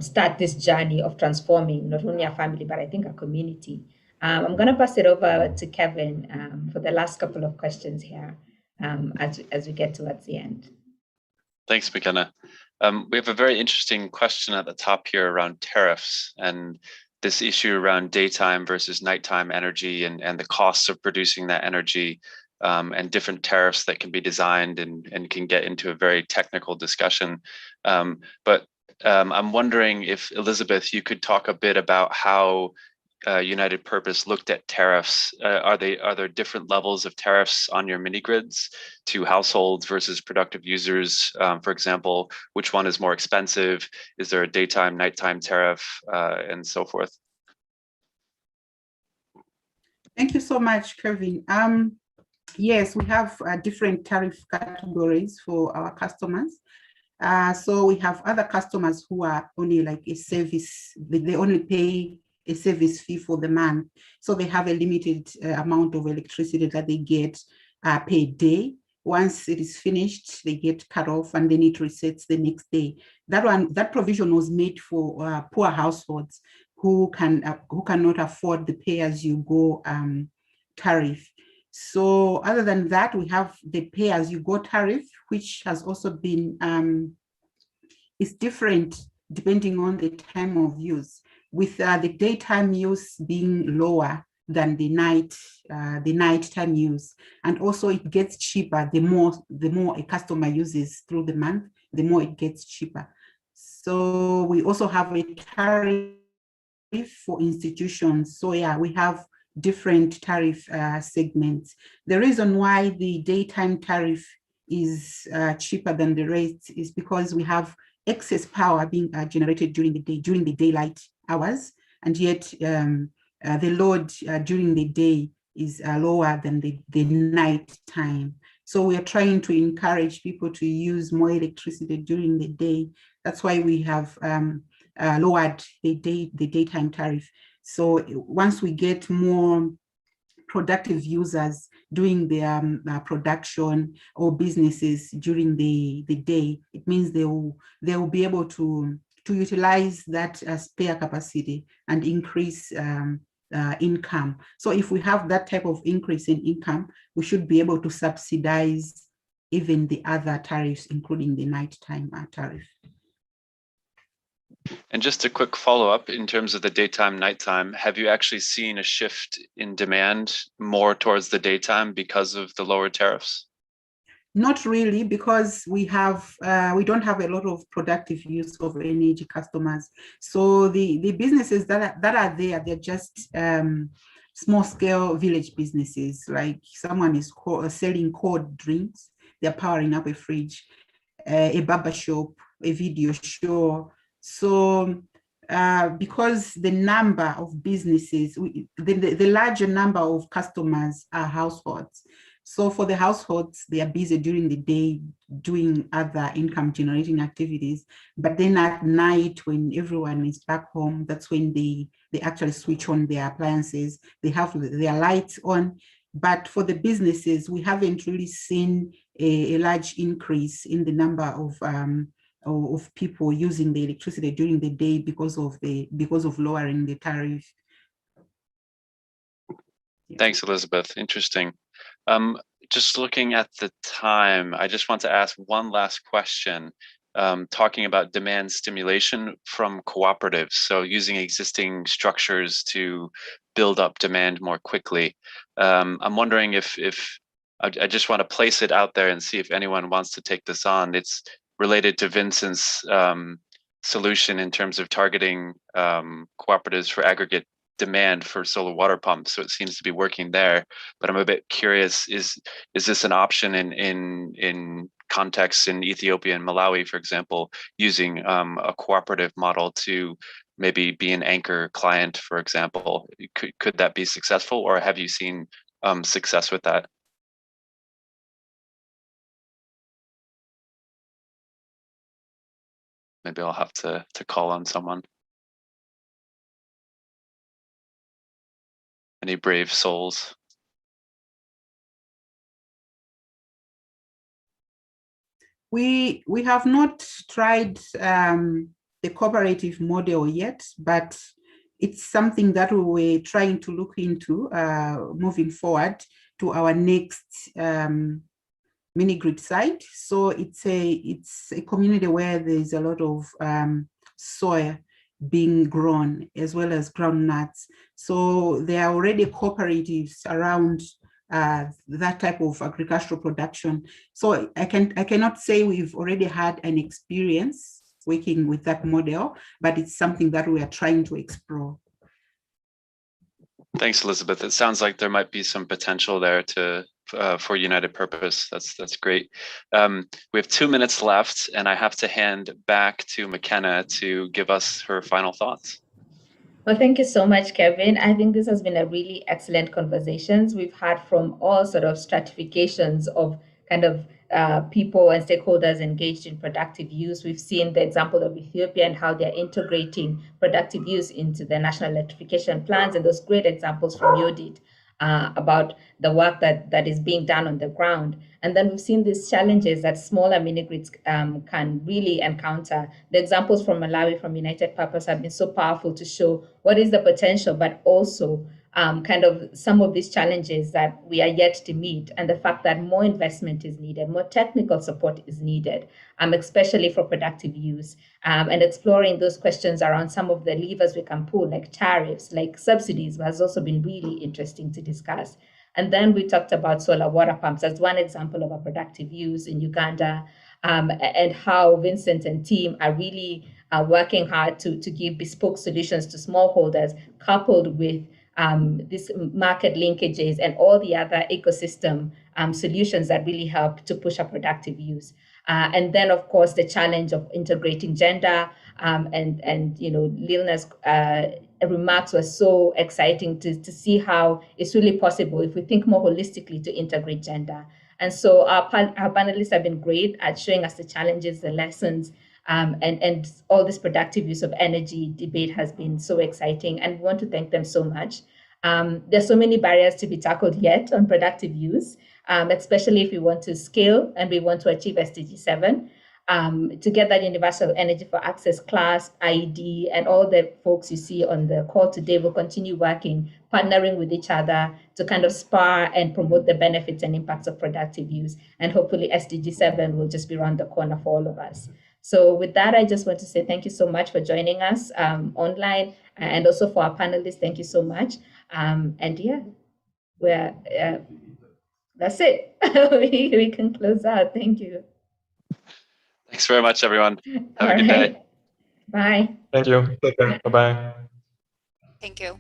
start this journey of transforming not only a family, but I think a community. I'm going to pass it over to Kevin for the last couple of questions here as we get towards the end. Thanks, McKenna. We have a very interesting question at the top here around tariffs and this issue around daytime versus nighttime energy and the costs of producing that energy, and different tariffs that can be designed and can get into a very technical discussion. But I'm wondering if, Elizabeth, you could talk a bit about how United Purpose looked at tariffs. Are there different levels of tariffs on your mini grids to households versus productive users? For example, which one is more expensive? Is there a daytime, nighttime tariff, and so forth? Thank you so much, Kevin. Yes, we have different tariff categories for our customers. So we have other customers who are only like a service, they only pay a service fee for the month. So they have a limited amount of electricity that they get per day. Once it is finished, they get cut off and then it resets the next day. That provision was made for poor households who cannot afford the pay-as-you-go tariff. So other than that, we have the pay-as-you-go tariff, which has also been, is different depending on the time of use, with the daytime use being lower than the nighttime use. And also it gets cheaper the more a customer uses through the month, the more it gets cheaper. So we also have a tariff for institutions. So yeah, we have different tariff segments. The reason why the daytime tariff is cheaper than the rest is because we have excess power being generated during the day, during the daylight hours, and yet the load during the day is lower than the night time. So we are trying to encourage people to use more electricity during the day. That's why we have lowered the daytime tariff. So once we get more productive users doing their production or businesses during the day, it means they will be able to utilize that spare capacity and increase income. So if we have that type of increase in income, we should be able to subsidize even the other tariffs, including the nighttime tariff. And just a quick follow-up in terms of the daytime, nighttime, have you actually seen a shift in demand more towards the daytime because of the lower tariffs? Not really, because we don't have a lot of productive use of energy customers. So the businesses that are there, they're just small scale village businesses. Like someone is selling cold drinks, they're powering up a fridge, a barber shop, a video show. So because the number of businesses, the larger number of customers are households. So for the households, they are busy during the day doing other income generating activities. But then at night, when everyone is back home, that's when they actually switch on their appliances. They have their lights on. But for the businesses, we haven't really seen a large increase in the number of people using the electricity during the day because of lowering the tariff. Thanks, Elizabeth. Interesting. Just looking at the time, I just want to ask one last question, talking about demand stimulation from cooperatives. So using existing structures to build up demand more quickly. I'm wondering if I just want to place it out there and see if anyone wants to take this on. It's related to Vincent's solution in terms of targeting cooperatives for aggregate demand for solar water pumps. So it seems to be working there, but I'm a bit curious, is this an option in contexts in Ethiopia and Malawi, for example, using a cooperative model to maybe be an anchor client, for example? Could that be successful, or have you seen success with that? Maybe I'll have to call on someone. Any brave souls? We have not tried the cooperative model yet, but it's something that we were trying to look into moving forward to our next mini grid site. So it's a community where there's a lot of soya being grown as well as groundnuts. So there are already cooperatives around that type of agricultural production. So I cannot say we've already had an experience working with that model, but it's something that we are trying to explore. Thanks, Elizabeth. It sounds like there might be some potential there for United Purpose. That's great. We have 2 minutes left, and I have to hand back to McKenna to give us her final thoughts. Well, thank you so much, Kevin. I think this has been a really excellent conversations. We've had from all sort of stratifications of kind of people and stakeholders engaged in productive use. We've seen the example of Ethiopia and how they're integrating productive use into their national electrification plans, and those great examples from Yodit about the work that is being done on the ground. And then we've seen these challenges that smaller mini grids can really encounter. The examples from Malawi, from United Purpose, have been so powerful to show what is the potential, but also kind of some of these challenges that we are yet to meet, and the fact that more investment is needed, more technical support is needed, especially for productive use, and exploring those questions around some of the levers we can pull, like tariffs, like subsidies, has also been really interesting to discuss. And then we talked about solar water pumps as one example of a productive use in Uganda, and how Vincent and team are really working hard to give bespoke solutions to smallholders, coupled with these market linkages and all the other ecosystem solutions that really help to push a productive use. And then, of course, the challenge of integrating gender, and Lilna's remarks were so exciting to see how it's really possible if we think more holistically to integrate gender. And so our panelists have been great at showing us the challenges, the lessons, and all this productive use of energy debate has been so exciting, and we want to thank them so much. There's so many barriers to be tackled yet on productive use, especially if we want to scale and we want to achieve SDG 7. To get that universal energy for access class, IED, and all the folks you see on the call today will continue working, partnering with each other to kind of spur and promote the benefits and impacts of productive use. And hopefully SDG 7 will just be around the corner for all of us. So with that, I just want to say thank you so much for joining us online, and also for our panelists, thank you so much. And yeah, that's it. we can close out. Thank you. Thanks very much, everyone. Have All a good day. Bye. Thank you. Take care. Bye-bye. Thank you.